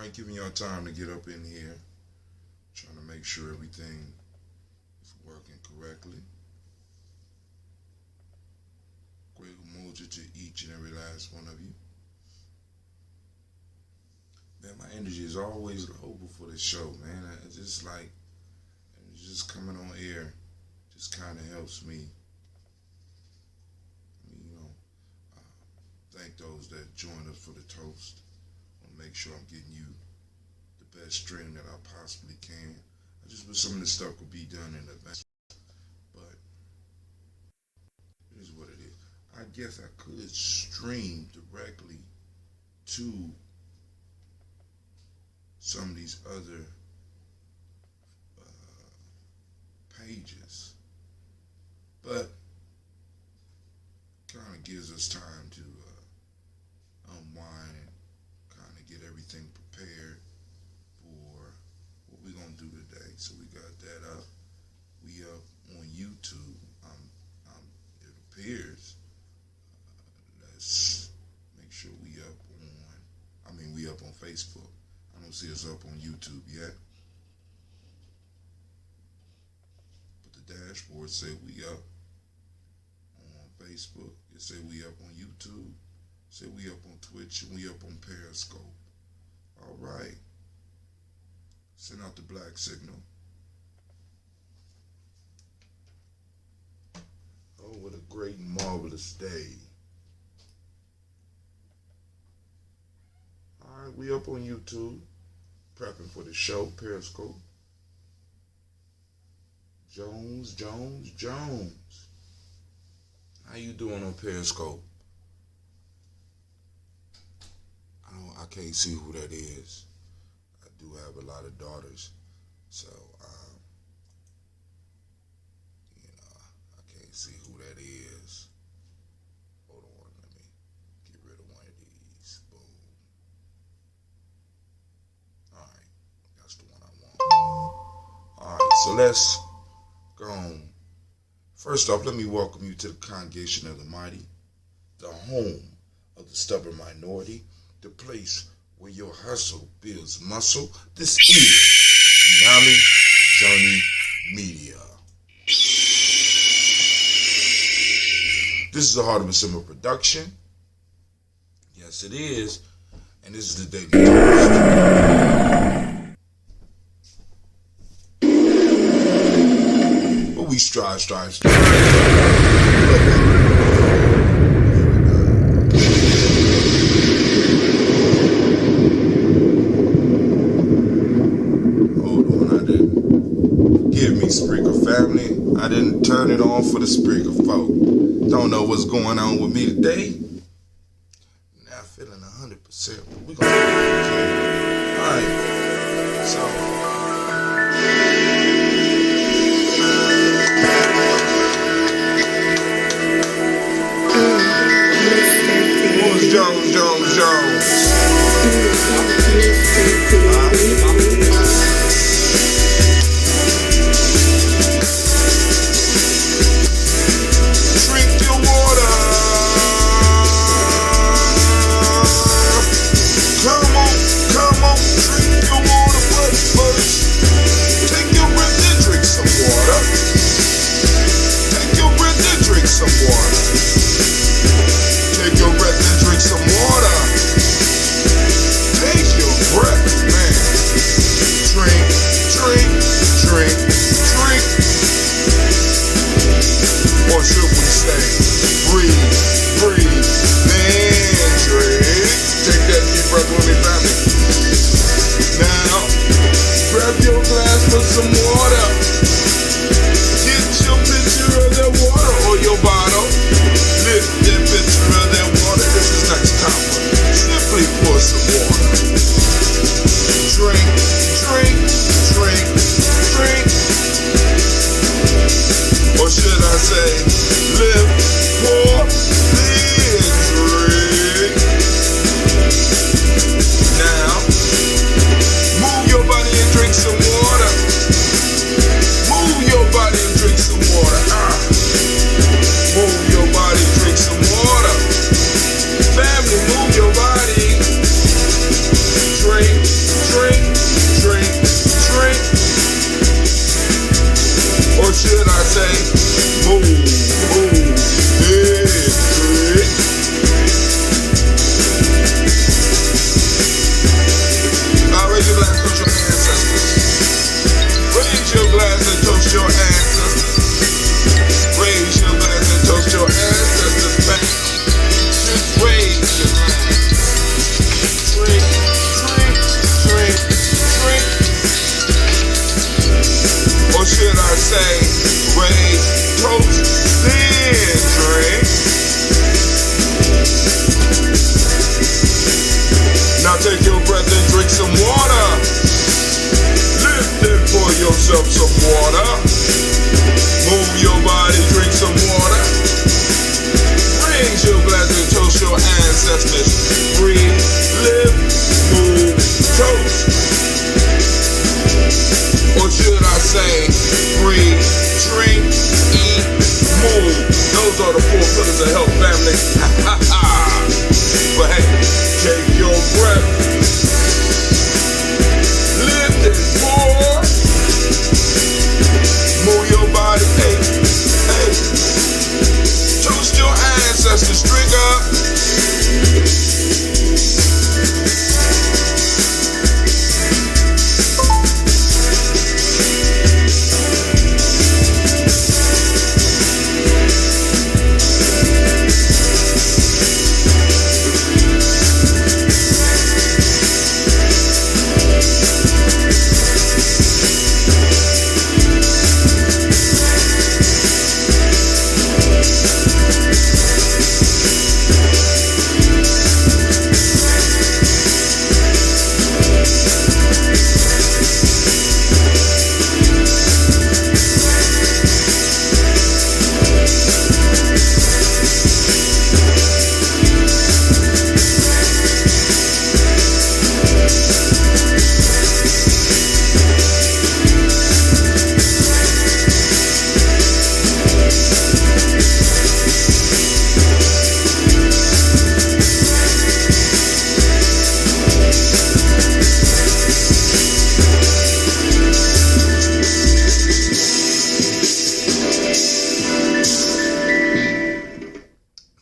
Alright, giving y'all time to get up in here. Trying to make sure everything is working correctly. Great Umoja to each and every last one of you. Man, my energy is always low before the show, man. It's just like, just coming on air just kind of helps me. Thank those that joined us for the toast. I want to make sure I'm getting you the best stream that I possibly can. I just wish some of this stuff could be done in advance, but it is what it is. I guess I could stream directly to some of these other pages, but kind of gives us time to unwind and kind of get everything prepared for what we're going to do today. So we got that up. We up on YouTube. It appears. Let's make sure we up on Facebook. I don't see us up on YouTube yet. But the dashboard say we up on Facebook. It say we up on YouTube. Say we up on Twitch and we up on Periscope. All right. Send out the black signal. Oh, what a great and marvelous day. All right, we up on YouTube, prepping for the show, Periscope. Jones. How you doing on Periscope? I can't see who that is. I do have a lot of daughters, so I can't see who that is. Hold on, let me get rid of one of these. Boom. All right, that's the one I want. All right, so let's go on. First off, let me welcome you to the congregation of the mighty, the home of the stubborn minority, the place where your hustle builds muscle. This is Gye-Nyame Journey Media. This is a Heart of a Simmer production. Yes, it is. And this is the Daily Toast. But we strive. Sprinkle family, I didn't turn it on for the Sprinkle folk. Don't know what's going on with me today. Not feeling 100%, but we're gonna do alright. So who's Jones? drink, drink, drink. Or should I say, move, move, yeah, drink. Now raise your glass, toast your ancestors. Raise your glass and toast your ancestors. Raise your glass and toast your ancestors back. Just raise your glass. Drink, drink, drink, drink. Or should I say, raise, toast, then drink. Now take your breath and drink some water. Lift and pour yourself some water. Move your body, drink some water. Raise your glass and toast your ancestors. Breathe, live, move, toast. Or should I say, breathe, drink, eat, move. Those are the 4 pillars of health, family. But hey, take your breath. Lift and pour. Move your body, hey, hey. Toast your ancestors, drink up.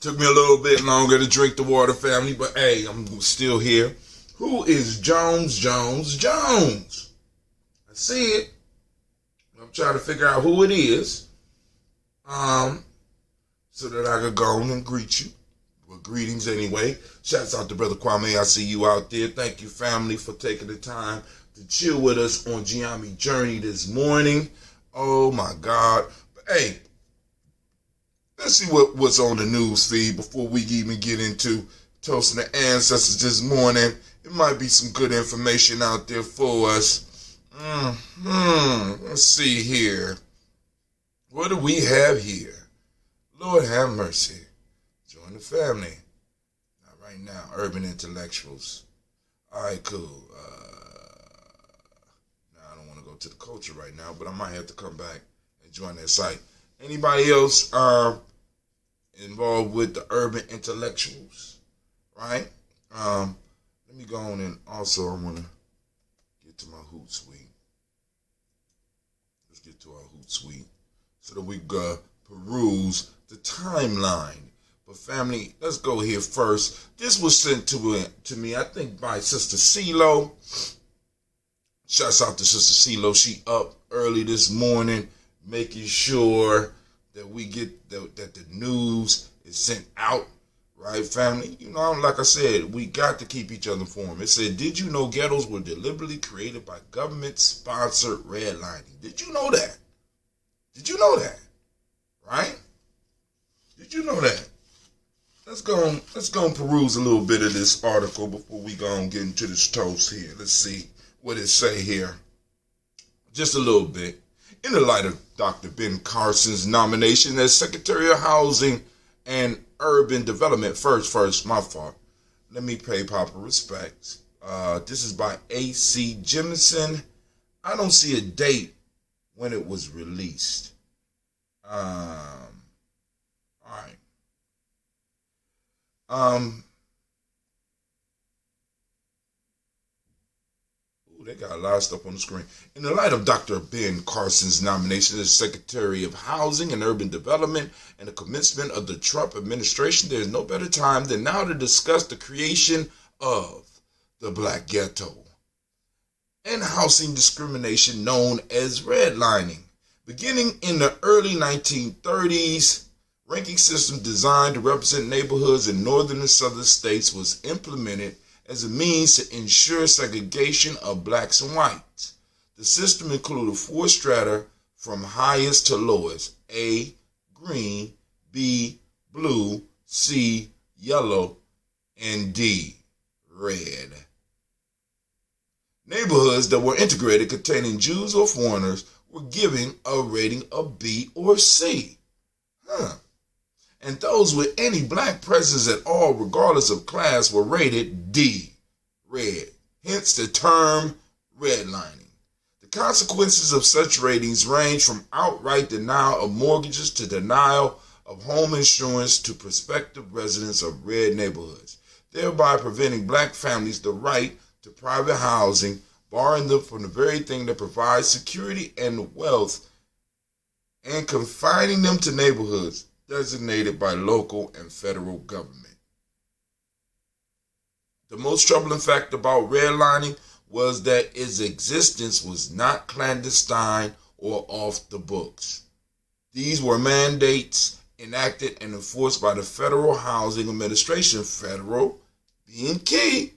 Took me a little bit longer to drink the water, family, but hey, I'm still here. Who is Jones? I see it. I'm trying to figure out who it is, so that I could go on and greet you. Well, greetings anyway. Shouts out to Brother Kwame. I see you out there. Thank you, family, for taking the time to chill with us on Gye-Nyame Journey this morning. Oh my God. But hey, let's see what's on the news feed before we even get into toasting the ancestors this morning. It might be some good information out there for us. Let's see here. What do we have here? Lord have mercy. Join the family. Not right now. Urban intellectuals. All right, cool. Now I don't want to go to the culture right now, but I might have to come back and join their site. Anybody else involved with the urban intellectuals, right? Let me go on and also I want to get to my Hootsuite. Let's get to our Hootsuite so that we peruse the timeline. But family, let's go here first. This was sent to me, I think, by Sister CeeLo. Shouts out to Sister CeeLo. She up early this morning, making sure that we get that the news is sent out, right, family? You know, like I said, we got to keep each other informed. It said, did you know ghettos were deliberately created by government-sponsored redlining? Did you know that? Did you know that? Right? Did you know that? Let's go and peruse a little bit of this article before we go and get into this toast here. Let's see what it say here. Just a little bit. In the light of Dr. Ben Carson's nomination as Secretary of Housing and Urban Development, first, my fault. Let me pay proper respects. This is by A.C. Jemison. I don't see a date when it was released. All right. Ooh, they got a lot of stuff on the screen. In the light of Dr. Ben Carson's nomination as Secretary of Housing and Urban Development and the commencement of the Trump administration, there is no better time than now to discuss the creation of the Black Ghetto and housing discrimination known as redlining. Beginning in the early 1930s, ranking system designed to represent neighborhoods in northern and southern states was implemented as a means to ensure segregation of blacks and whites. The system included 4 strata from highest to lowest: A, green; B, blue; C, yellow; and D, red. Neighborhoods that were integrated containing Jews or foreigners were given a rating of B or C. And those with any black presence at all, regardless of class, were rated D, red. Hence the term redlining. The consequences of such ratings range from outright denial of mortgages to denial of home insurance to prospective residents of red neighborhoods, thereby preventing black families the right to private housing, barring them from the very thing that provides security and wealth, and confining them to neighborhoods designated by local and federal government. The most troubling fact about redlining was that its existence was not clandestine or off the books. These were mandates enacted and enforced by the Federal Housing Administration, federal being key,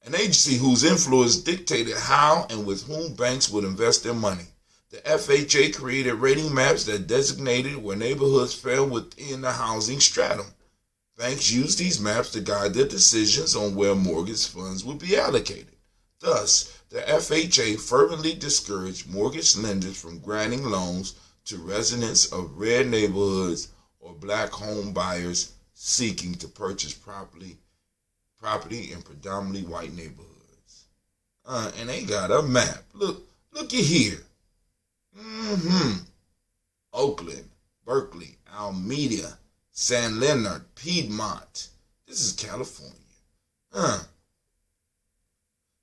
an agency whose influence dictated how and with whom banks would invest their money. The FHA created rating maps that designated where neighborhoods fell within the housing stratum. Banks used these maps to guide their decisions on where mortgage funds would be allocated. Thus, the FHA fervently discouraged mortgage lenders from granting loans to residents of red neighborhoods or black home buyers seeking to purchase property in predominantly white neighborhoods. And they got a map. Looky here. Oakland, Berkeley, Alameda, San Leonard, Piedmont. This is California.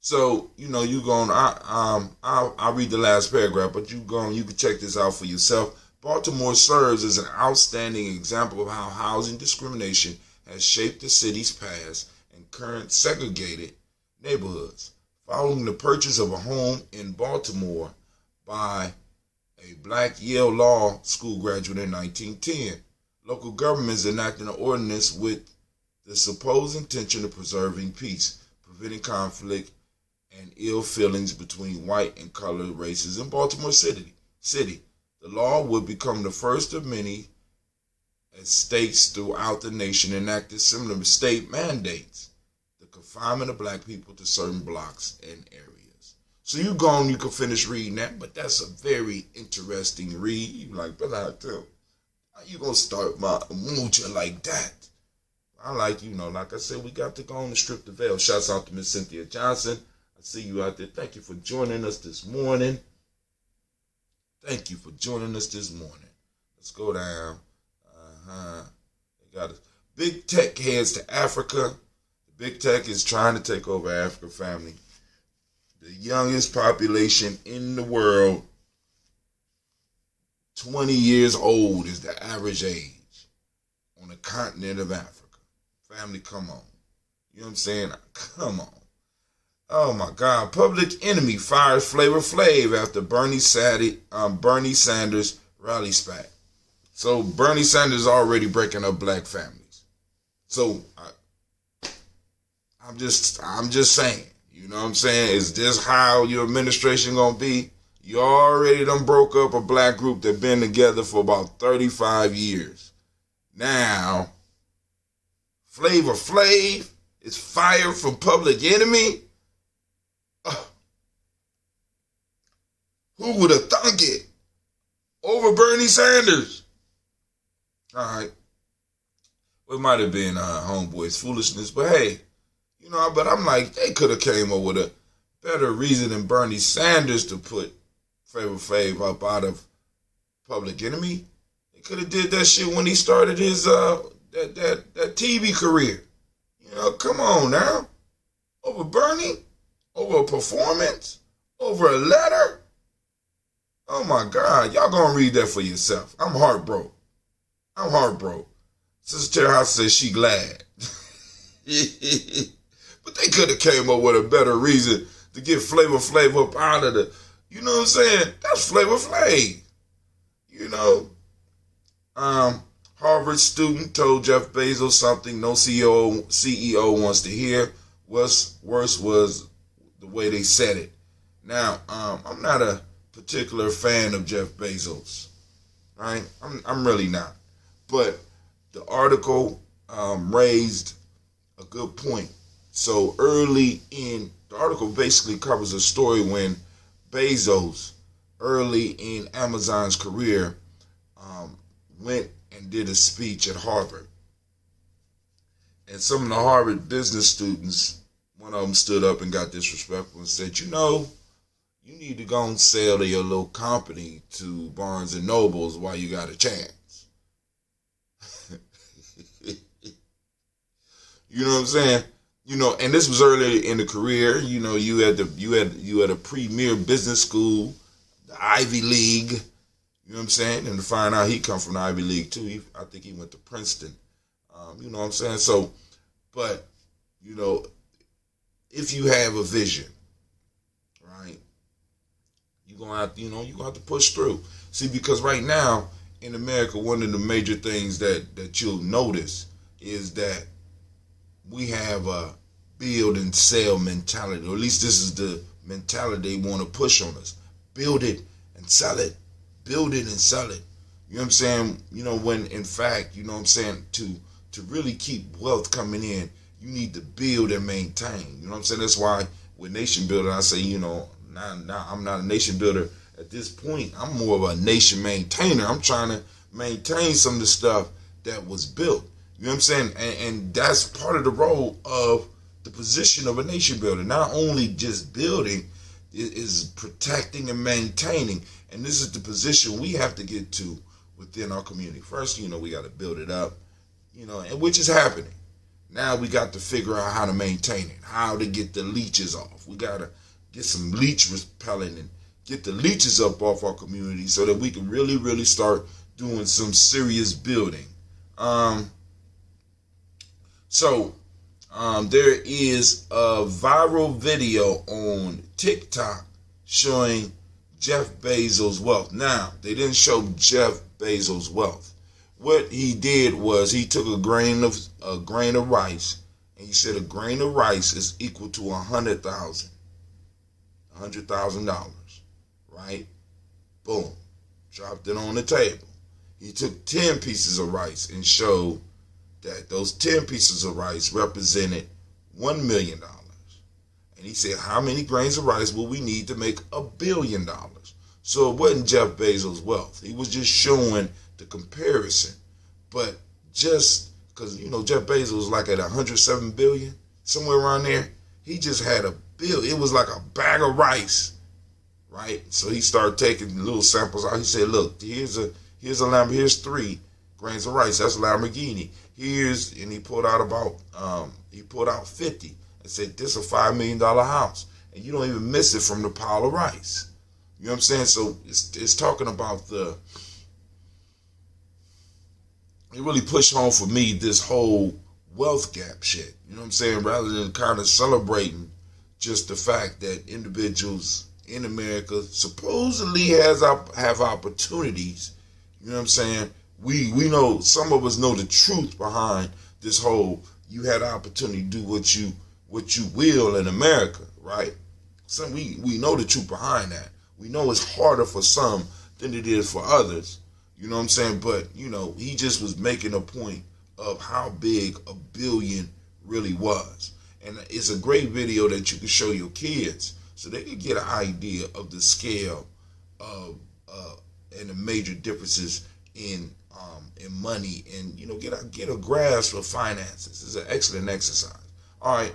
So, you going, I'll read the last paragraph, but you can check this out for yourself. Baltimore serves as an outstanding example of how housing discrimination has shaped the city's past and current segregated neighborhoods. Following the purchase of a home in Baltimore by a black Yale Law School graduate in 1910, local governments enacted an ordinance with the supposed intention of preserving peace, preventing conflict and ill feelings between white and colored races in Baltimore City. The law would become the first of many as states throughout the nation enacted similar state mandates, the confinement of black people to certain blocks and areas. So you can finish reading that, but that's a very interesting read. You like, brother, how you gonna start my Umoja like that? I like, like I said, we got to go on and strip the veil. Shouts out to Miss Cynthia Johnson. I see you out there. Thank you for joining us this morning. Let's go down. They got big tech heads to Africa. Big tech is trying to take over Africa, family. The youngest population in the world, 20 years old is the average age on the continent of Africa. Family, come on. You know what I'm saying? Come on. Oh my God. Public Enemy fires Flavor Flav after Bernie Sanders rally spat. So Bernie Sanders is already breaking up black families. So I'm just saying. You know what I'm saying? Is this how your administration gonna be? You already done broke up a black group that been together for about 35 years. Now, Flavor Flav is fired from Public Enemy? Who would have thunk it? Over Bernie Sanders. All right. Well, it might have been homeboy's foolishness, but hey, but I'm like, they could have came up with a better reason than Bernie Sanders to put Flavor Flav up out of Public Enemy. They could have did that shit when he started his that TV career. Come on now. over Bernie, over a performance, over a letter. Oh my God, y'all gonna read that for yourself. I'm heartbroken. Sister Terry House says she glad. But they could have came up with a better reason to get Flavor Flav up out of the, you know what I'm saying? That's Flavor Flav. You know, Harvard student told Jeff Bezos something no CEO wants to hear. What's worse was the way they said it. Now, I'm not a particular fan of Jeff Bezos, right? I'm really not. But the article raised a good point. So early in the article basically covers a story when Bezos, early in Amazon's career, went and did a speech at Harvard. And some of the Harvard business students, one of them stood up and got disrespectful and said, you know, you need to go and sell to your little company to Barnes and Nobles while you got a chance. You know what I'm saying? You know, and this was early in the career. You know, you had a premier business school, the Ivy League. You know what I'm saying? And to find out he come from the Ivy League too. I think he went to Princeton. You know what I'm saying? So, but you know, if you have a vision, right, you're gonna have to push through. See, because right now in America, one of the major things that you'll notice is that we have a build and sell mentality, or at least this is the mentality they want to push on us. Build it and sell it. Build it and sell it. You know what I'm saying? You know, when in fact, you know what I'm saying, to really keep wealth coming in, you need to build and maintain. You know what I'm saying? That's why with nation building, I say, you know, now I'm not a nation builder at this point. I'm more of a nation maintainer. I'm trying to maintain some of the stuff that was built. You know what I'm saying? And that's part of the role of the position of a nation builder. Not only just building, it is protecting and maintaining. And this is the position we have to get to within our community. First, you know, we got to build it up, you know, and which is happening. Now we got to figure out how to maintain it, how to get the leeches off. We got to get some leech repellent and get the leeches up off our community so that we can really, really start doing some serious building. There is a viral video on TikTok showing Jeff Bezos' wealth. Now, they didn't show Jeff Bezos' wealth. What he did was he took a grain of rice, and he said a grain of rice is equal to $100,000, right? Boom, dropped it on the table. He took 10 pieces of rice and showed that those 10 pieces of rice represented $1 million. And he said, how many grains of rice will we need to make $1 billion? So it wasn't Jeff Bezos' wealth. He was just showing the comparison. But just because, you know, Jeff Bezos was like at 107 billion, somewhere around there, he just had $1 billion. It was like a bag of rice, right? So he started taking little samples out. He said, look, here's a Lamborghini, here's 3 grains of rice. That's a Lamborghini. And he pulled out 50 and said, this is a $5 million house. And you don't even miss it from the pile of rice. You know what I'm saying? So it's talking about it really pushed home for me this whole wealth gap shit. You know what I'm saying? Rather than kind of celebrating just the fact that individuals in America supposedly have opportunities. You know what I'm saying? We know, some of us know the truth behind this whole, you had an opportunity to do what you will in America, right? So we know the truth behind that. We know it's harder for some than it is for others. You know what I'm saying? But, you know, he just was making a point of how big $1 billion really was. And it's a great video that you can show your kids so they can get an idea of the scale of and the major differences in money, and, you know, get a grasp of finances. It's an excellent exercise. All right.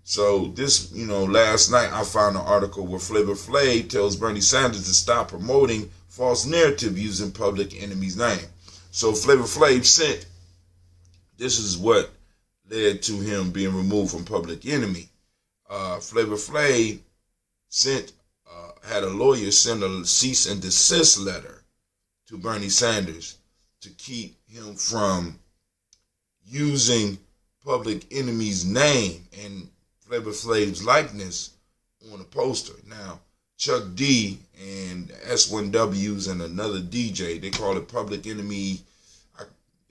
So this, you know, last night I found an article where Flavor Flav tells Bernie Sanders to stop promoting false narrative using Public Enemy's name. So Flavor Flav sent, this is what led to him being removed from Public Enemy. Flavor Flav had a lawyer send a cease and desist letter to Bernie Sanders to keep him from using Public Enemy's name and Flavor Flav's likeness on a poster. Now, Chuck D and S1Ws and another DJ, they call it Public Enemy.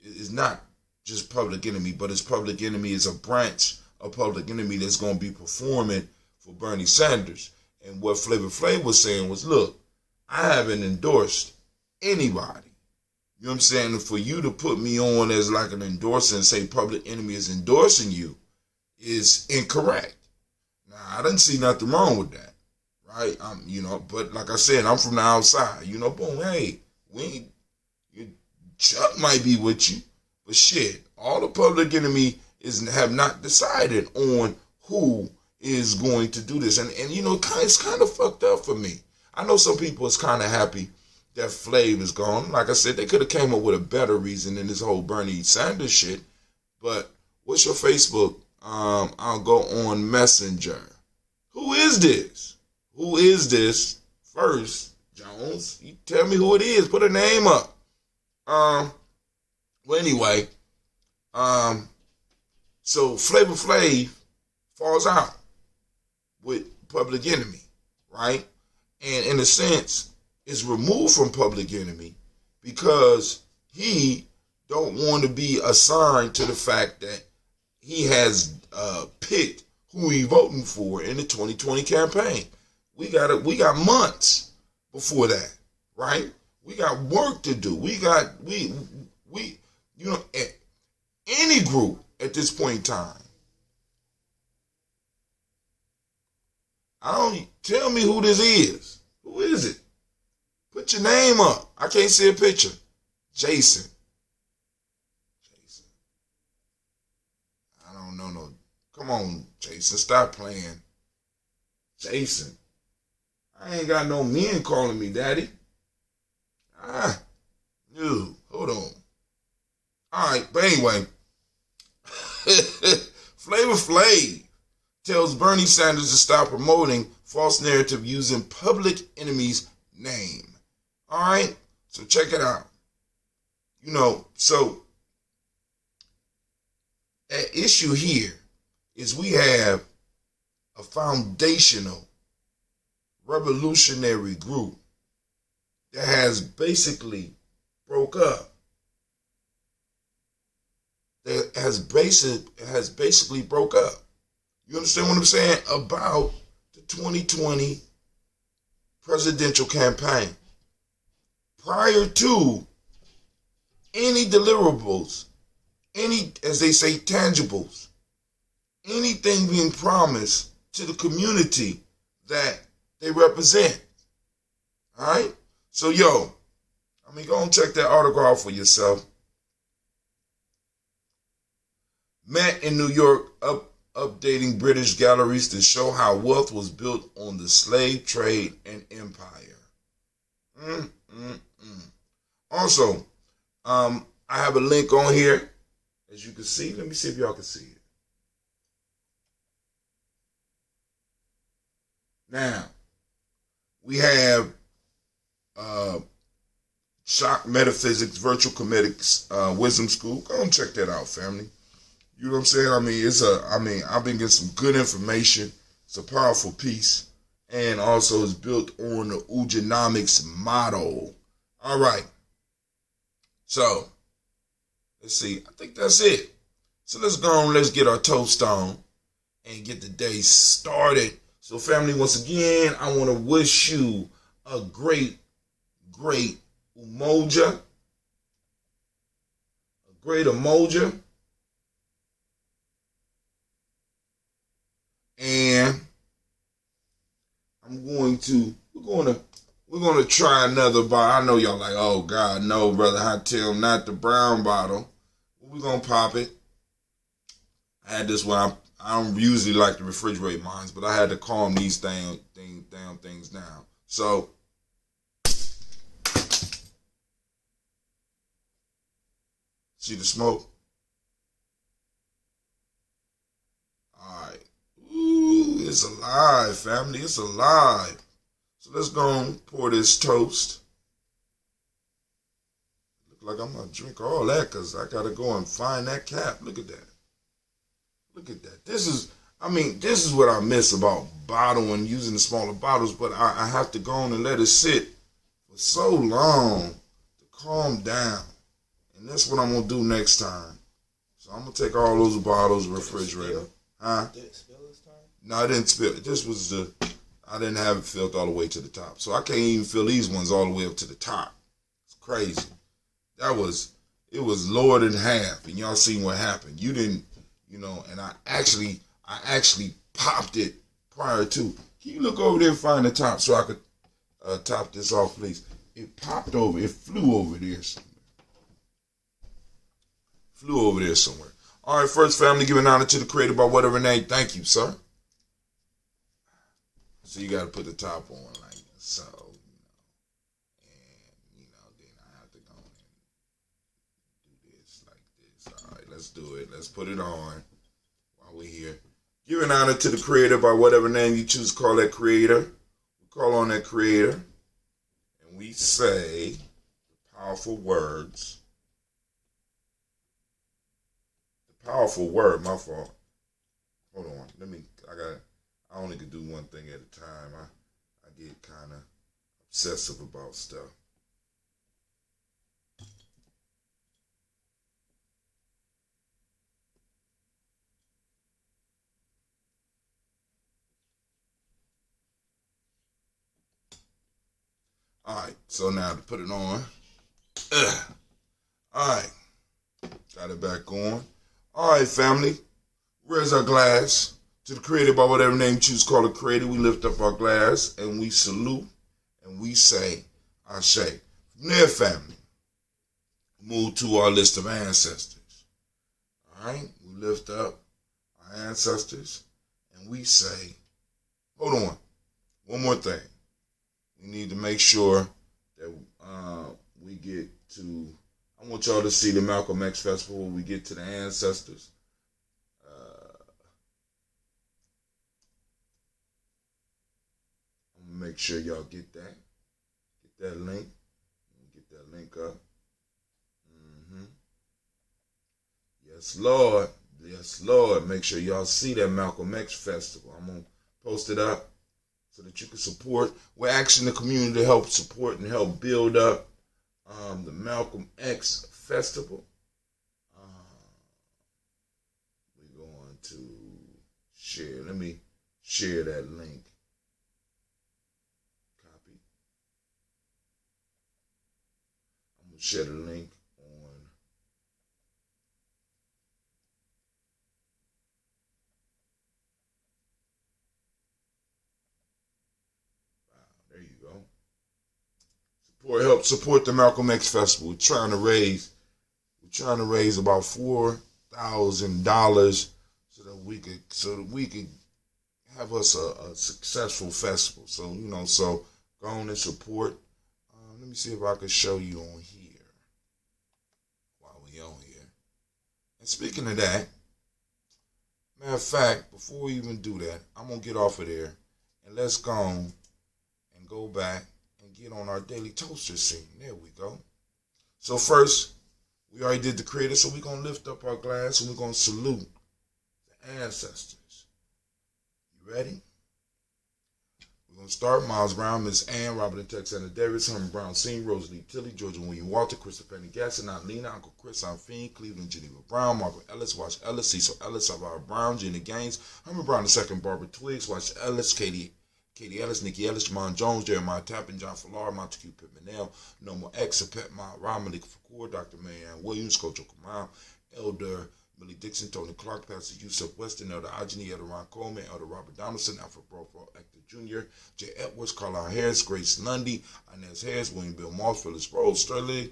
It's not just Public Enemy, but it's Public Enemy is a branch of Public Enemy that's going to be performing for Bernie Sanders. And what Flavor Flav was saying was, look, I haven't endorsed anybody. You know what I'm saying? And for you to put me on as like an endorser and say Public Enemy is endorsing you is incorrect. Now, I didn't see nothing wrong with that, right? But like I said, I'm from the outside. Boom, hey, Chuck might be with you, but shit, all the Public Enemy have not decided on who is going to do this. And it's kind of fucked up for me. I know some people is kind of happy that Flav is gone. Like I said, they could have came up with a better reason than this whole Bernie Sanders shit. But what's your Facebook? I'll go on Messenger. Who is this? Who is this? First, Jones, you tell me who it is. Put a name up. Well, anyway, so Flavor Flav falls out with Public Enemy, right? And in a sense, is removed from Public Enemy because he don't want to be assigned to the fact that he has picked who he voting for in the 2020 campaign. We got months before that, right? We got work to do. Any group at this point in time. Tell me who this is. Who is it? Put your name up. I can't see a picture. Jason. I don't know no. Come on, Jason. Stop playing. Jason. I ain't got no men calling me daddy. No. Hold on. All right, but anyway. Flavor Flav tells Bernie Sanders to stop promoting false narrative using Public Enemy's name. All right, so check it out. So at issue here is we have a foundational revolutionary group that has basically broke up. That has basically broke up. You understand what I'm saying? About the 2020 presidential campaign. Prior to any deliverables, any, as they say, tangibles, anything being promised to the community that they represent. All right? So, go and check that article out for yourself. Met in New York, updating British galleries to show how wealth was built on the slave trade and empire. Also, I have a link on here, as you can see. Let me see if y'all can see it. Now, we have Shock Metaphysics Virtual Comedics Wisdom School. Go and check that out, family. You know what I'm saying? I've been getting some good information. It's a powerful piece. And also is built on the Umoja model. All right. So, let's see. I think that's it. So let's go on. Let's get our toast on and get the day started. So, family, once again, I want to wish you a great Umoja. A great Umoja. And we're going to try another bottle. I know y'all like, oh God, no, brother, I tell him not the brown bottle. We're going to pop it. I had this one. I don't usually like to refrigerate mine, but I had to calm these things down. So, see the smoke? Alright. Ooh, it's alive, family. It's alive. So let's go and pour this toast. Look like I'm going to drink all that because I got to go and find that cap. Look at that. Look at that. This is what I miss about bottling, using the smaller bottles, but I have to go on and let it sit for so long to calm down. And that's what I'm going to do next time. So I'm going to take all those bottles, refrigerator. Huh? Did it spill this time? No, I didn't spill it. I didn't have it filled all the way to the top. So I can't even fill these ones all the way up to the top. It's crazy. It was lower than half. And y'all seen what happened. You didn't, and I actually popped it prior to. Can you look over there and find the top so I could top this off, please? It popped over. It flew over there somewhere. All right, first family, giving honor to the Creator by whatever name. Thank you, sir. So you got to put the top on like so, and then I have to go and do this like this. All right, let's do it. Let's put it on while we're here. Giving honor to the Creator by whatever name you choose to call that Creator. We call on that Creator, and we say the powerful words. The powerful word. My fault. Hold on. I only can do one thing at a time. I get kind of obsessive about stuff. All right, so now to put it on. All right, got it back on. All right, family, where's our glass? To the Creator by whatever name you choose to call the Creator, we lift up our glass and we salute and we say, Ashe. From there, family, move to our list of ancestors. All right, we lift up our ancestors and we say, hold on, one more thing. We need to make sure that we get to, I want y'all to see the Malcolm X Festival when we get to the ancestors. Make sure y'all get that. Get that link. Get that link up. Yes, Lord. Yes, Lord. Make sure y'all see that Malcolm X Festival. I'm going to post it up so that you can support. We're asking the community to help support and help build up the Malcolm X Festival. We're going to share. Let me share that link. Share the link on there you go. Support the Malcolm X Festival. We're trying to raise about $4,000 so that we could have us a successful festival. So so go on and support. Let me see if I can show you on here. On here. And speaking of that, matter of fact, before we even do that, I'm going to get off of there and let's go on and go back and get on our daily toaster scene. There we go. So first, we already did the Creator, so we're going to lift up our glass and we're going to salute the ancestors. You ready? We're going to start. Miles Brown, Miss Ann, Robert and Texana Davis, Herman Brown Sr., Rosalie Tilly, Georgia William Walter, Christopher Penny Gasson, Aunt Lena, Uncle Chris, Aunt Fiend, Cleveland Geneva Brown, Margaret Ellis, Wash Ellis, Cecil Ellis, Alvaro Brown, Jenny Gaines, Herman Brown II, Barbara Twiggs, Wash Ellis, Katie Ellis, Nikki Ellis, Jamon Jones, Jeremiah Tappan, John Fallar, Montague Pittman, Normal X, Pet Ma, Ron Malik Fakour, Dr. Marianne Williams, Coach Kamal, Elder Millie Dixon, Tony Clark, Pastor Yusuf Weston, Elder Ajani, Elder Ron Coleman, Elder Robert Donaldson, Alfred Brofo, Hector Jr., J. Edwards, Carlisle Harris, Grace Lundy, Inez Harris, William Bill Moss, Phyllis Rose, Sterling,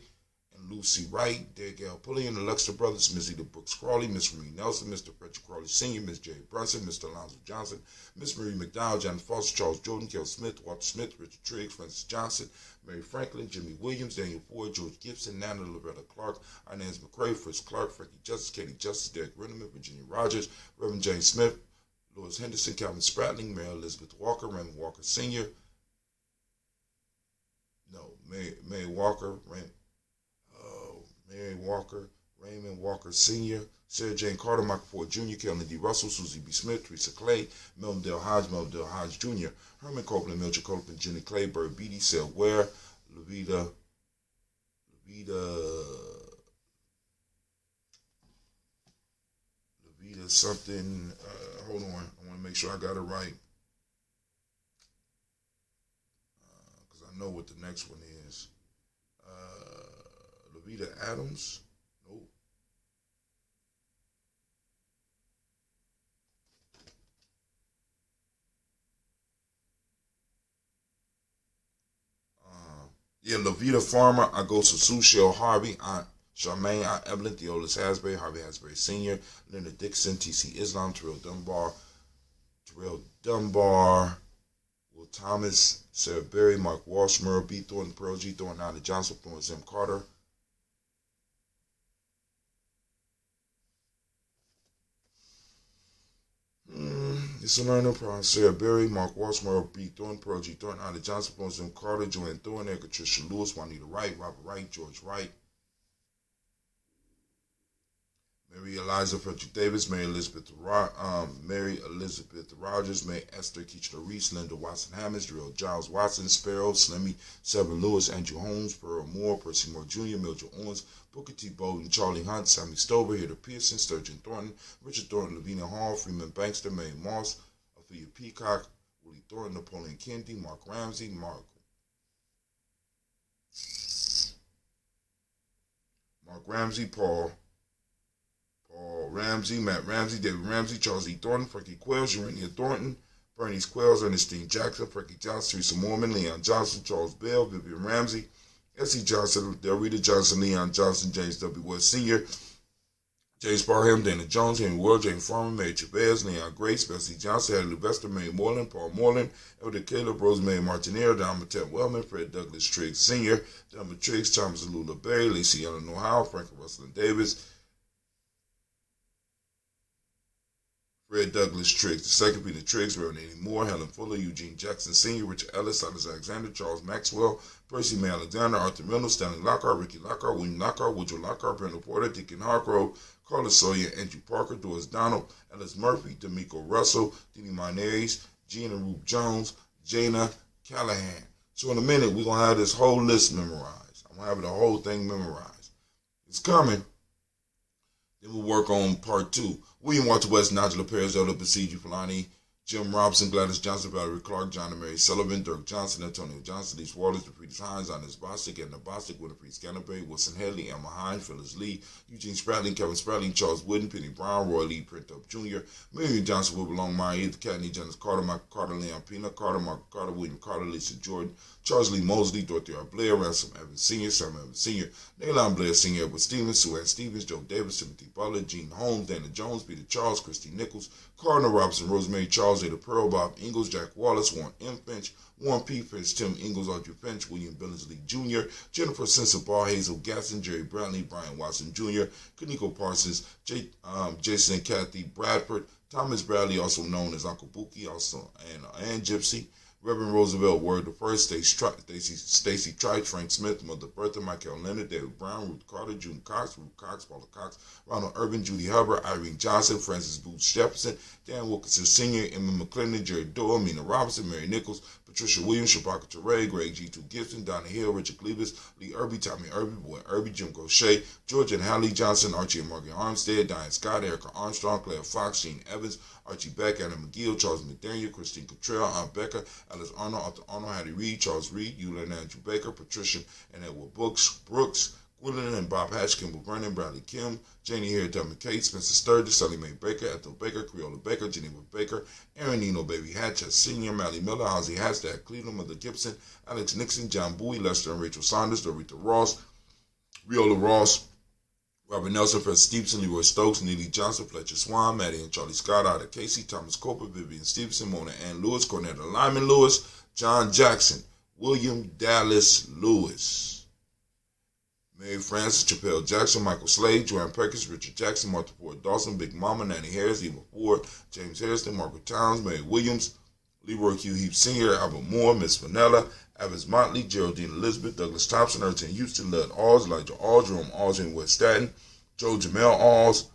and Lucy Wright, Derek L. Pulliam, the Luxor Brothers, Miss Eda Brooks Crawley, Miss Marie Nelson, Mr. Frederick Crawley Sr., Miss Jerry Brunson, Mr. Alonzo Johnson, Miss Marie McDowell, John Foster, Charles Jordan, Kel Smith, Walter Smith, Richard Triggs, Francis Johnson, Mary Franklin, Jimmy Williams, Daniel Ford, George Gibson, Nana Loretta Clark, Inez McCrae, Fritz Clark, Frankie Justice, Katie Justice, Derek Renneman, Virginia Rogers, Reverend James Smith, Lewis Henderson, Calvin Spratling, Mary Elizabeth Walker, Raymond Walker Sr., Mary Walker, Mary Walker, Raymond Walker Sr., Sarah Jane Carter, Michael Ford Jr., Kellen D. Russell, Susie B. Smith, Teresa Clay, Melvin Dale Hodge Jr., Herman Copeland, Mildred Copeland, Jenny Clay, Bird Beatty, Sel Ware, Levita something. Hold on, I want to make sure I got it right because I know what the next one is. Levita Adams. Nope. Levita Farmer. I go to Sue Shell Harvey, Aunt Charmaine, Aunt Evelyn, Theolis Hasbury, Harvey Hasbury Sr., Leonard Dixon, T.C. Islam, Terrell Dunbar, Will Thomas, Sarah Berry, Mark Walsh, Merle B. Thornton, Pearl G. Thornton, Nana Johnson, Florence M. Carter, It's a learning process. Sarah Berry, Mark Walsh, Merle B. Thornton, Pearl G. Thornton, Nana Johnson, Florence M. Carter, Joanne Thornton, Erica Tricia Lewis, Juanita Wright, Robert Wright, George Wright, Mary Eliza Frederick Davis, Mary Elizabeth Rogers, Mary Esther Keachler Reese, Linda Watson Hammonds, Darrell Giles Watson, Sparrow, Slimmy, Severin Lewis, Andrew Holmes, Pearl Moore, Percy Moore Jr., Mildred Owens, Booker T. Bowden, Charlie Hunt, Sammy Stover, Hilda Pearson, Sturgeon Thornton, Richard Thornton, Lavina Hall, Freeman Bankster, Mary Moss, Ophelia Peacock, Willie Thornton, Napoleon Kennedy, Mark Ramsey, Mark Ramsey, Paul Ramsey, Matt Ramsey, David Ramsey, Charles E. Thornton, Frankie Quells, Urania Thornton, Bernice Quells, Ernestine Jackson, Frankie Johnson, Teresa Mormon, Leon Johnson, Charles Bell, Vivian Ramsey, S.E. Johnson, Delrita Johnson, Leon Johnson, James W. West Sr., James Barham, Dana Jones, Henry World, James Farmer, Mary Chavez, Leon Grace, Bessie Johnson, Hadley Levester, Mary Moreland, Paul Moreland, Elder Caleb, Rosemary Martinier, Don Matette Wellman, Fred Douglas Triggs Sr., Delma Triggs, Thomas Lula Berry, Lacey Eleanor Howe, Frank Russell Davis, Fred Douglas Triggs, the second Peter Triggs, Reverend Eddie Moore, Helen Fuller, Eugene Jackson Sr., Richard Ellis, Silas Alexander, Charles Maxwell, Percy May Alexander, Arthur Milner, Stanley Lockhart, Ricky Lockhart, William Lockhart, Woodrow Lockhart, Brenda Porter, Deacon Hargrove, Carlos Sawyer, Andrew Parker, Doris Donald, Ellis Murphy, D'Amico Russell, Dini Marnares, Gina Rupe Jones, Jana Callahan. So in a minute, we're going to have this whole list memorized. I'm going to have the whole thing memorized. It's coming. Then we'll work on part 2. William Walter West, Nigel Perez, Elder Basiji Fulani, Jim Robinson, Gladys Johnson, Valerie Clark, John and Mary Sullivan, Dirk Johnson, Antonio Johnson, East Waters, DePretis Hines, Ines Bostic, Edna Bostic, Winifred Scanterbury, Wilson Headley, Emma Hines, Phyllis Lee, Eugene Spratling, Kevin Spratling, Charles Wooden, Penny Brown, Roy Lee, Print Up Jr., Miriam Johnson, Wilbur Longmire, Edith Cadney, Janice Carter, Michael Carter, Leon Pena Carter, Mark Carter, William Carter, Lisa Jordan, Charles Lee Mosley, Dorothy R. Blair, Ransom Evans Sr., Sam Evans Sr., Naylon Blair Sr., Edward Stevens, Sue Ann Stevens, Joe Davis, Timothy Butler, Gene Holmes, Dana Jones, Peter Charles, Christy Nichols, Cardinal Robinson, Rosemary Charles, Ada Pearl, Bob Ingalls, Jack Wallace, Warren M. Finch, Warren P. Finch, Tim Ingalls, Audrey Finch, William Billingsley Jr., Jennifer Sensabaugh, Hazel Gasson, Jerry Bradley, Brian Watson Jr., Kaniko Parsons, Jason and Kathy Bradford, Thomas Bradley, also known as Uncle Buki, also and Gypsy, Reverend Roosevelt Word the First, Stacy Trice, Frank Smith, Mother Bertha, Michael Leonard, David Brown, Ruth Carter, June Cox, Ruth Cox, Paula Cox, Ronald Urban, Judy Hubbard, Irene Johnson, Francis Booth Jefferson, Dan Wilkinson Sr., Emma McClendon, Jerry Doyle, Mina Robinson, Mary Nichols, Patricia Williams, Shabaka Teray, Greg G2 Gibson, Donna Hill, Richard Cleavis, Lee Irby, Tommy Irby, Boy Irby, Jim Gaucher, George and Hallie Johnson, Archie and Morgan Armstead, Diane Scott, Erica Armstrong, Claire Fox, Gene Evans, Archie Beck, Anna McGill, Charles McDaniel, Christine Cottrell, Aunt Becca, Alice Arnold, Arthur Arnold, Hattie Reed, Charles Reed, Eula and Andrew Baker, Patricia and Edward Brooks, Gwendolyn and Bob Hatch, Kimball Brennan, Bradley Kim, Janie Hare, Delma Kate, Spencer Sturgis, Sally Mae Baker, Ethel Baker, Creola Baker, Geneva Baker, Aaron Nino, Baby Hatch, Senior, Mally Miller, Ozzie Hatch, Dad Cleveland, Mother Gibson, Alex Nixon, John Bowie, Lester and Rachel Saunders, Dorita Ross, Riola Ross, Robert Nelson, Fred Stevenson, Leroy Stokes, Neely Johnson, Fletcher Swan, Maddie and Charlie Scott, Ida Casey, Thomas Coper, Vivian Stevenson, Mona Ann Lewis, Cornetta Lyman Lewis, John Jackson, William Dallas Lewis, Mary Francis, Chappelle Jackson, Michael Slade, Joanne Perkins, Richard Jackson, Martha Ford Dawson, Big Mama, Nanny Harris, Eva Ford, James Harrison, Margaret Towns, Mary Williams, Leroy Q. Heap Sr., Albert Moore, Miss Vanilla, Avis Motley, Geraldine Elizabeth, Douglas Thompson, Erton Houston, Lud Alls, Elijah Alls, Jerome Alls, and West Staten, Joe Jamel Alls,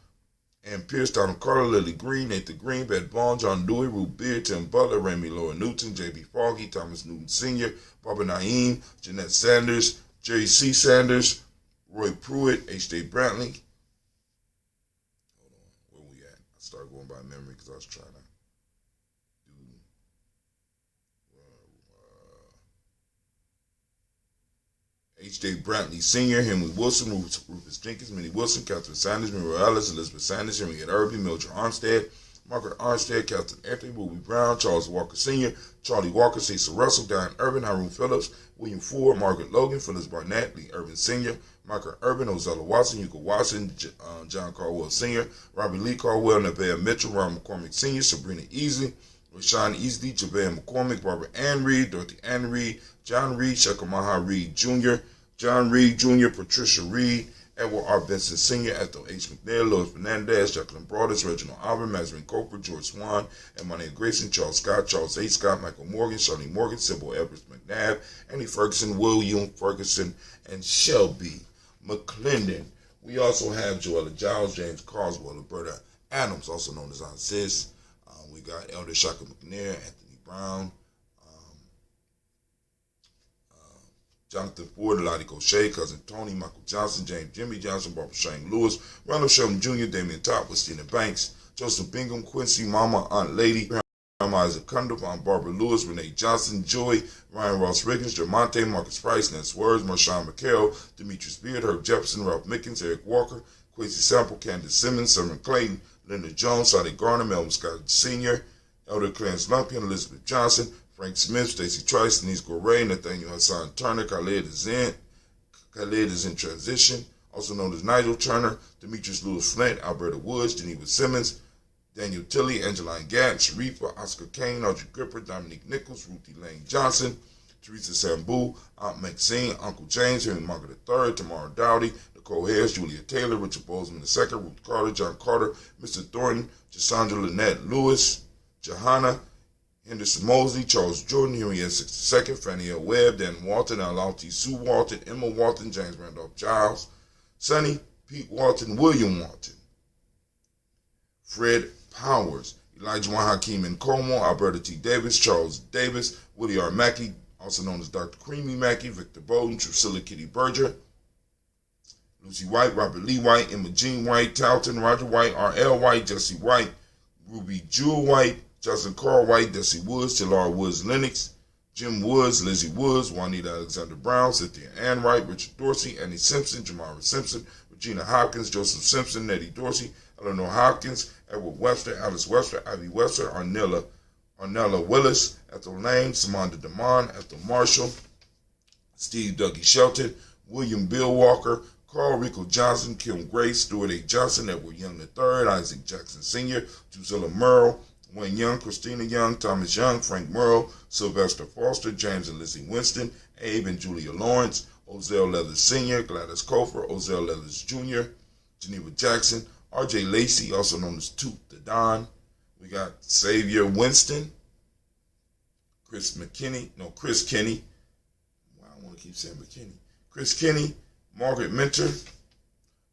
and Pierce, Donald Carter, Lily Green, Nathan Green, Beth Bond, John Dewey, Ruth Beard, Tim Butler, Remy Laura Newton, J.B. Foggy, Thomas Newton Sr., Barbara Naeem, Jeanette Sanders, Jerry C. Sanders, Roy Pruitt, H.J. Brantley. Hold on, where we at? I started going by memory because I was trying to do H.J. Brantley Sr., Henry Wilson, Rufus Jenkins, Minnie Wilson, Catherine Sanders, Mary Ellis, Elizabeth Sanders, Henriette Irby, Mildred Armstead, Margaret Armstead, Captain Anthony, Ruby Brown, Charles Walker Sr., Charlie Walker, Cecil Russell, Diane Urban, Hiram Phillips, William Ford, Margaret Logan, Phyllis Barnett, Lee Urban Sr., Michael Urban, Ozella Watson, Hugo Watson, John Caldwell Sr., Robbie Lee Caldwell, Nevaeh Mitchell, Ron McCormick Sr., Sabrina Easley, Rashawn Easley, Javea McCormick, Barbara Ann Reed, Dorothy Ann Reed, John Reed, Shekamaha Reed Jr., John Reed Jr., Patricia Reed, Edward R. Benson Sr., Ethel H. McNair, Louis Fernandez, Jacqueline Broadus, Reginald Albert, Mazarin Cooper, George Swan, Emmanuel Grayson, Charles Scott, Charles A. Scott, Michael Morgan, Shirley Morgan, Sybil Edwards McNabb, Annie Ferguson, William Ferguson, and Shelby McClendon. We also have Joella Giles, James Carswell, Roberta Adams, also known as Aunt Sis. We got Elder Shaka McNair, Anthony Brown, Jonathan Ford, Lottie O'Shea, Cousin Tony, Michael Johnson, James Jimmy Johnson, Barbara Shane Lewis, Ronald Shelton Jr., Damian Top, Christina Banks, Joseph Bingham, Quincy, Mama, Aunt Lady, Grandma Isaac Cundiff, Aunt Barbara Lewis, Renee Johnson, Joy, Ryan Ross Riggins, Jermonte, Marcus Price, Nance Words, Marshawn McHale, Demetrius Beard, Herb Jefferson, Ralph Mickens, Eric Walker, Quincy Sample, Candace Simmons, Simon Clayton, Linda Jones, Sadi Garner, Melvin Scott Sr., Elder Clarence Lumpian, Elizabeth Johnson, Frank Smith, Stacey Trice, Denise Goray, Nathaniel Hassan Turner, Khalid is in transition, also known as Nigel Turner, Demetrius Lewis Flint, Alberta Woods, Geneva Simmons, Daniel Tilley, Angeline Gatt, Sharifa, Oscar Kane, Audrey Gripper, Dominique Nichols, Ruthie Lane Johnson, Teresa Sambu, Aunt Maxine, Uncle James, Henry Margaret III, Tamara Dowdy, Nicole Harris, Julia Taylor, Richard Bozeman II, Ruth Carter, John Carter, Mr. Thornton, Cassandra Lynette Lewis, Johanna, Henderson Mosley, Charles Jordan, Henriette 62nd, Fannie L. Webb, Dan Walton, Alalti Sue Walton, Emma Walton, James Randolph Giles, Sonny, Pete Walton, William Walton, Fred Powers, Elijah Juan Hakeem Nkomo, Alberta T. Davis, Charles Davis, Willie R. Mackey, also known as Dr. Creamy Mackey, Victor Bowden, Drusilla Kitty Berger, Lucy White, Robert Lee White, Emma Jean White, Talton, Roger White, R.L. White, Jesse White, Ruby Jewel White, Justin Carl White, Desi Woods, Taylor Woods Lennox, Jim Woods, Lizzie Woods, Juanita Alexander Brown, Cynthia Ann Wright, Richard Dorsey, Annie Simpson, Jamara Simpson, Regina Hopkins, Joseph Simpson, Nettie Dorsey, Eleanor Hopkins, Edward Webster, Alice Webster, Ivy Webster, Arnella Willis, Ethel Lane, Samanda Damon, Ethel Marshall, Steve Dougie Shelton, William Bill Walker, Carl Rico Johnson, Kim Grace, Stuart A. Johnson, Edward Young III, Isaac Jackson Sr., Drusilla Merle, Wayne Young, Christina Young, Thomas Young, Frank Merle, Sylvester Foster, James and Lizzie Winston, Abe and Julia Lawrence, Ozell Leathers Sr., Gladys Cofer, Ozell Leathers Jr., Geneva Jackson, R.J. Lacey, also known as Toot the Don. We got Xavier Winston, Chris Kenny. Wow, I want to keep saying McKinney. Chris Kenny, Margaret Minter,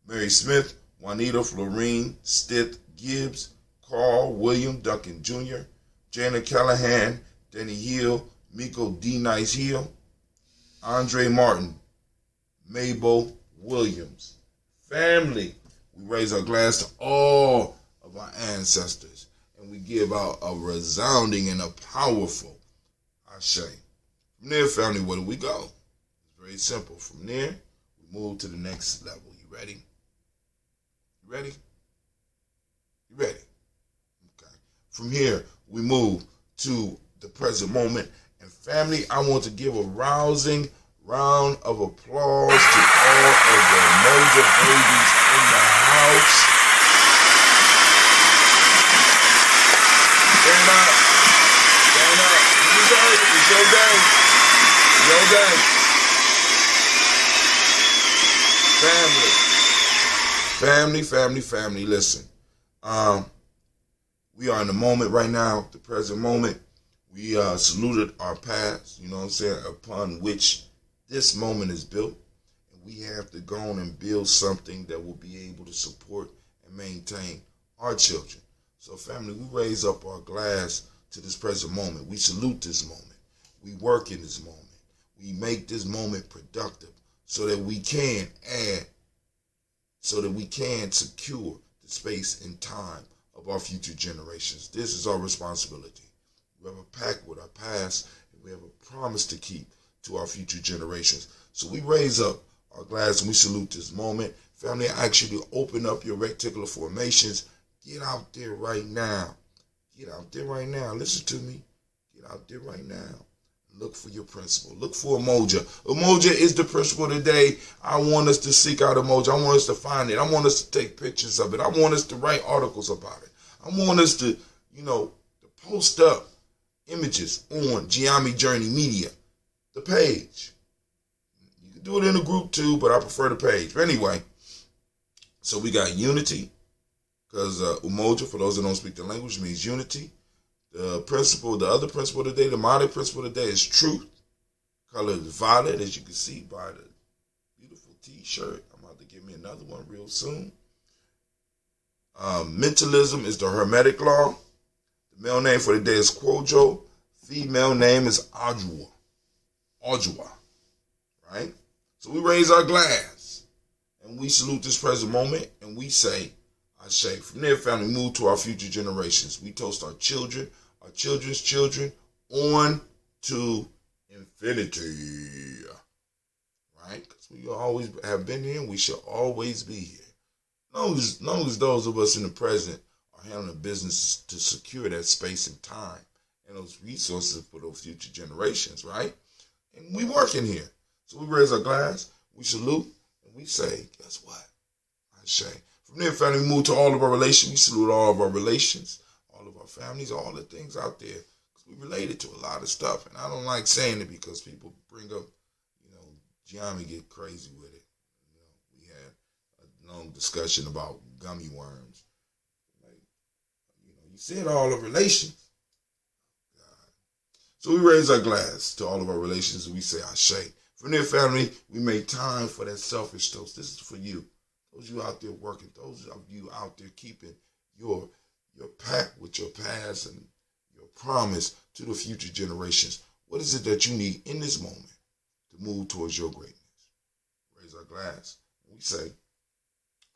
Mary Smith, Juanita Florine Stith Gibbs, Carl William Duncan Jr., Janet Callahan, Denny Hill, Miko D. Nice Hill, Andre Martin, Mabel Williams. Family, we raise our glass to all of our ancestors, and we give out a resounding and a powerful ashe. From there, family, where do we go? It's very simple. From there, we move to the next level. You ready? You ready? You ready? Okay. From here, we move to the present moment. And family, I want to give a rousing round of applause to all of the Umoja babies in the house. Stand up. Stand up. You deserve it. It's your day. Your day. Family, listen. We are in the moment right now, the present moment. We saluted our past, you know what I'm saying, upon which this moment is built. And we have to go on and build something that will be able to support and maintain our children. So family, we raise up our glass to this present moment. We salute this moment. We work in this moment. We make this moment productive so that we can add, so that we can secure the space and time of our future generations. This is our responsibility. We have a pact with our past, and we have a promise to keep to our future generations. So we raise up our glass and we salute this moment. Family, I ask you to open up your reticular formations. Get out there right now. Get out there right now. Listen to me. Get out there right now. Look for your principle. Look for Umoja. Umoja is the principle today. I want us to seek out Umoja. I want us to find it. I want us to take pictures of it. I want us to write articles about it. I want us to, to post up images on Gye-Nyame Journey Media, the page. You can do it in a group too, but I prefer the page. But anyway, so we got unity, because Umoja, for those that don't speak the language, means unity. The other principle today, the modern principle today is truth. Color is violet, as you can see by the beautiful t-shirt. I'm about to give me another one real soon. Mentalism is the Hermetic law. The male name for the day is Kwojo. Female name is Ajwa. Right? So we raise our glass and we salute this present moment and we say, Ashe. From there, family, move to our future generations. We toast our children, our children's children, on to infinity. Right? Because we always have been here and we shall always be here. As long as those of us in the present are handling business to secure that space and time and those resources for those future generations, right? And we working here. So we raise our glass, we salute, and we say, guess what? Ashe. From there, family, we move to all of our relations. We salute all of our relations, all of our families, all the things out there. Because we related to a lot of stuff. And I don't like saying it because people bring up, Gye-Nyame get crazy with it. We had a long discussion about gummy worms. You said all of relations. God. So we raise our glass to all of our relations and we say, Ashe. From there, family, we make time for that selfish toast. This is for you. Those of you out there working, those of you out there keeping your pact with your past and your promise to the future generations. What is it that you need in this moment to move towards your greatness? Raise our glass. We say,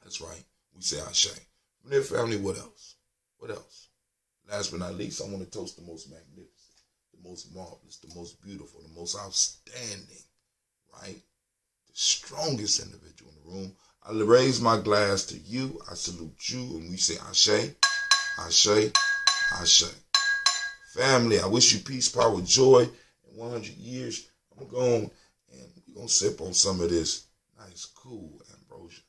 that's right. We say Ashe. From there, family, what else? What else? Last but not least, I want to toast the most magnificent, the most marvelous, the most beautiful, the most outstanding, right? The strongest individual in the room. I raise my glass to you. I salute you. And we say Ashe, Ashe, Ashe. Family, I wish you peace, power, joy. In 100 years, I'm going to go on and we're going to sip on some of this nice, cool ambrosia.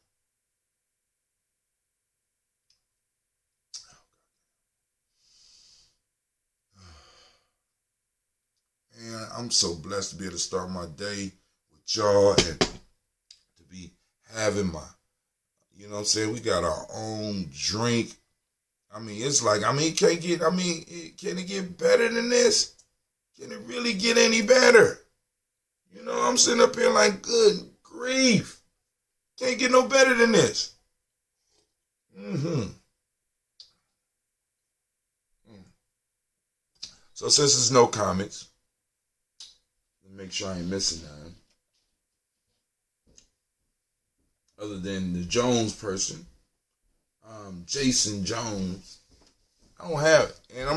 And I'm so blessed to be able to start my day with y'all and to be having my, we got our own drink. It's like, can it get better than this? Can it really get any better? I'm sitting up here like, good grief. Can't get no better than this. So since there's no comments, make sure I ain't missing none. Other than the Jones person, Jason Jones, I don't have it, and I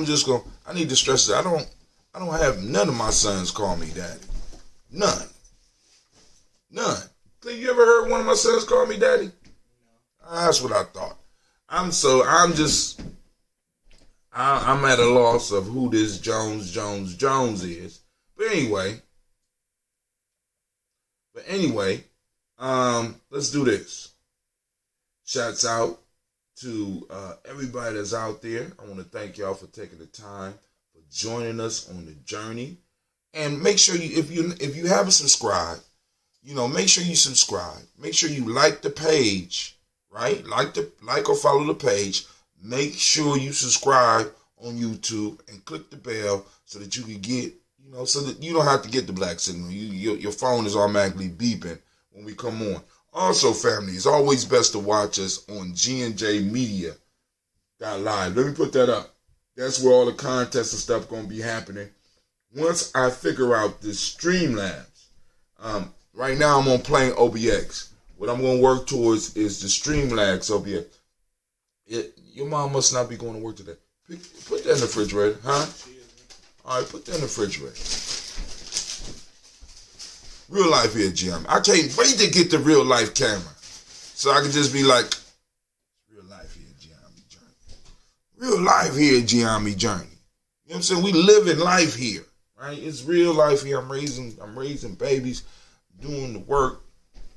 need to stress that I don't have none of my sons call me daddy. None. Clint, you ever heard one of my sons call me daddy? No. That's what I thought. I'm at a loss of who this Jones is. But anyway, let's do this. Shouts out to everybody that's out there. I want to thank y'all for taking the time for joining us on the journey. And make sure if you haven't subscribed, make sure you subscribe. Make sure you like the page, right? Like or follow the page. Make sure you subscribe on YouTube and click the bell so that you can get, so that you don't have to get the black signal. Your phone is automatically beeping when we come on. Also, family, it's always best to watch us on G&J Media Live. Let me put that up. That's where all the contests and stuff going to be happening. Once I figure out this Streamlabs, right now I'm on plain OBX. What I'm going to work towards is the Streamlabs OBX. Your mom must not be going to work today. Put that in the refrigerator, huh? All right, put that in the refrigerator. Real life here, Gye-Nyame. I can't wait to get the real life camera, so I can just be like, real life here, Gye-Nyame Journey. Real life here, Gye-Nyame Journey. You know what I'm saying? We live in life here, right? It's real life here. I'm raising babies, doing the work.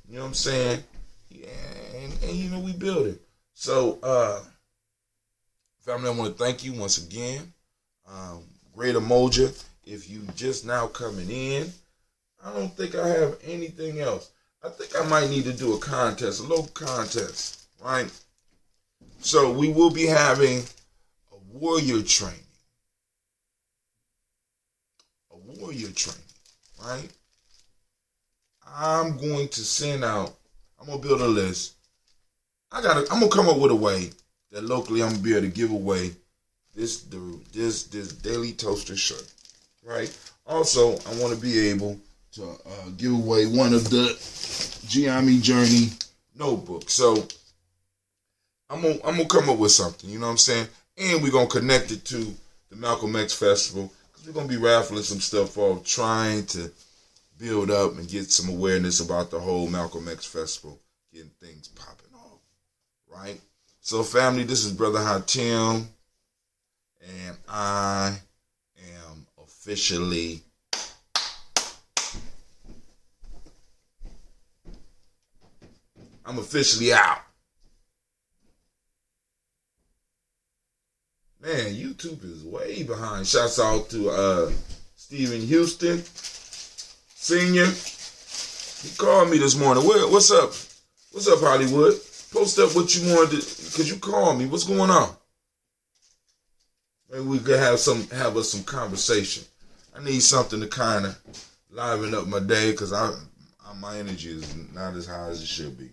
You know what I'm saying? Yeah, and we build it. So, family, I want to thank you once again. Great Umoja. If you just now coming in, I don't think I have anything else. I think I might need to do a contest, a local contest, right? So we will be having a warrior training. Right? I'm going to send out, I'm going to build a list. I'm going to come up with a way that locally I'm going to be able to give away this Daily Toaster shirt, right? Also, I want to be able to give away one of the Gye-Nyame Journey notebooks. So I'm gonna come up with something, you know what I'm saying? And we're gonna connect it to the Malcolm X Festival, because we're gonna be raffling some stuff off, trying to build up and get some awareness about the whole Malcolm X Festival, getting things popping off, right? So family, this is Brother Hatim, and I am officially out. Man, YouTube is way behind. Shouts out to Stephen Houston Sr. He called me this morning. What's up? What's up, Hollywood? Post up what you wanted to, because you called me. What's going on? Maybe we could have us some conversation. I need something to kind of liven up my day, because my energy is not as high as it should be.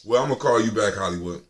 Well, I'm going to call you back, Hollywood.